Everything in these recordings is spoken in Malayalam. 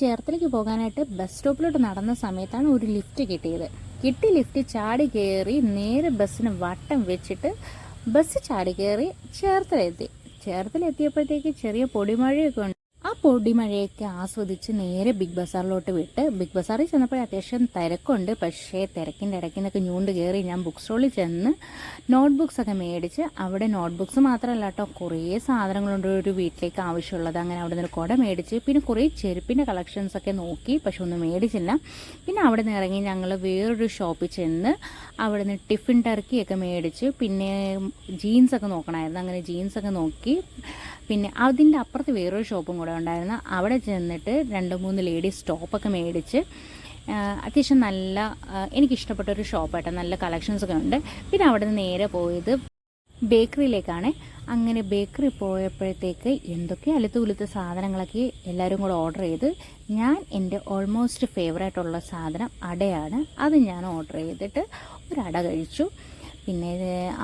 ചേർത്തലയ്ക്ക് പോകാനായിട്ട് ബസ് സ്റ്റോപ്പിലോട്ട് നടന്ന സമയത്താണ് ഒരു ലിഫ്റ്റ് കിട്ടിയത്. ലിഫ്റ്റ് ചാടി കയറി നേരെ ബസ്സിന് വട്ടം വെച്ചിട്ട് ബസ് ചാടി കയറി ചേർത്തല എത്തിയപ്പോഴത്തേക്ക് ചെറിയ പൊടിമഴയൊക്കെ ഉണ്ട്. ആ പൊടിമഴയൊക്കെ ആസ്വദിച്ച് നേരെ ബിഗ് ബസാറിലോട്ട് വിട്ട് ബിഗ് ബസാറിൽ ചെന്നപ്പോൾ അത്യാവശ്യം തിരക്കുണ്ട്. പക്ഷേ തിരക്കിൻ്റെ ഇടയ്ക്ക് നിന്നൊക്കെ ഞൂണ്ട് കയറി ഞാൻ ബുക്ക് സ്റ്റോളിൽ ചെന്ന് നോട്ട്ബുക്സൊക്കെ മേടിച്ച് അവിടെ നോട്ട്ബുക്സ് മാത്രമല്ല കേട്ടോ, കുറേ സാധനങ്ങളുണ്ട് ഒരു വീട്ടിലേക്ക് ആവശ്യമുള്ളത്. അങ്ങനെ അവിടെ നിന്ന് കുട മേടിച്ച് പിന്നെ കുറേ ചെരുപ്പിൻ്റെ കളക്ഷൻസൊക്കെ നോക്കി, പക്ഷെ ഒന്നും മേടിച്ചില്ല. പിന്നെ അവിടെ നിന്ന് ഇറങ്ങി ഞങ്ങൾ വേറൊരു ഷോപ്പിൽ ചെന്ന് അവിടെ നിന്ന് ടിഫിൻ ടർക്കിയൊക്കെ മേടിച്ച് പിന്നെ ജീൻസൊക്കെ നോക്കണമായിരുന്നു. അങ്ങനെ ജീൻസൊക്കെ നോക്കി പിന്നെ അതിൻ്റെ അപ്പുറത്ത് വേറൊരു ഷോപ്പും കൂടെ ഉണ്ടായിരുന്നു. അവിടെ ചെന്നിട്ട് 2-3 ലേഡീസ് ടോപ്പൊക്കെ മേടിച്ച് അത്യാവശ്യം നല്ല എനിക്കിഷ്ടപ്പെട്ടൊരു ഷോപ്പായിട്ട് നല്ല കളക്ഷൻസൊക്കെ ഉണ്ട്. പിന്നെ അവിടെ നിന്ന് നേരെ പോയത് ബേക്കറിയിലേക്കാണ്. അങ്ങനെ ബേക്കറി പോയപ്പോഴത്തേക്ക് എന്തൊക്കെ അലുത്തുകുലുത്ത സാധനങ്ങളൊക്കെ എല്ലാവരും കൂടെ ഓർഡർ ചെയ്ത് ഞാൻ എൻ്റെ ഓൾമോസ്റ്റ് ഫേവറേറ്റുള്ള സാധനം അടയാണ്. അത് ഞാൻ ഓർഡർ ചെയ്തിട്ട് ഒരു അട കഴിച്ചു. പിന്നെ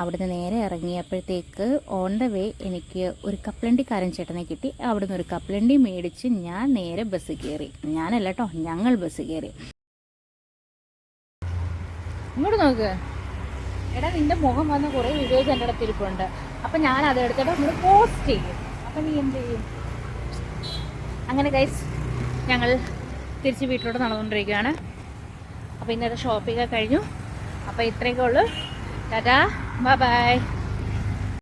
അവിടുന്ന് നേരെ ഇറങ്ങിയപ്പോഴത്തേക്ക് ഓൺ ദ വേ എനിക്ക് ഒരു കപ്പലണ്ടിക്കാരൻ ചേട്ടനെ കിട്ടി. അവിടുന്ന് ഒരു കപ്പലണ്ടി മേടിച്ച് ഞാൻ നേരെ ബസ് കയറി. ഞാനല്ല കേട്ടോ, ഞങ്ങൾ ബസ് കയറി. ഇങ്ങോട്ട് നോക്ക് എടാ, നിന്റെ മുഖം വന്ന കുറേ വീഡിയോസ് എൻ്റെ അടുത്ത് ഇരിപ്പുണ്ട്. അപ്പം ഞാൻ അതെടുത്തിട്ട് നമ്മൾ പോസ്റ്റ് ചെയ്യും. അപ്പം നീ എന്ത് ചെയ്യും? അങ്ങനെ ഗൈസ് ഞങ്ങൾ തിരിച്ച് വീട്ടിലോട്ട് നടന്നുകൊണ്ടിരിക്കുകയാണ്. അപ്പോൾ ഇന്നത്തെ ഷോപ്പിംഗ് കഴിഞ്ഞു. അപ്പോൾ ഇത്രയൊക്കെ ഉള്ളൂ. Tata, bye bye.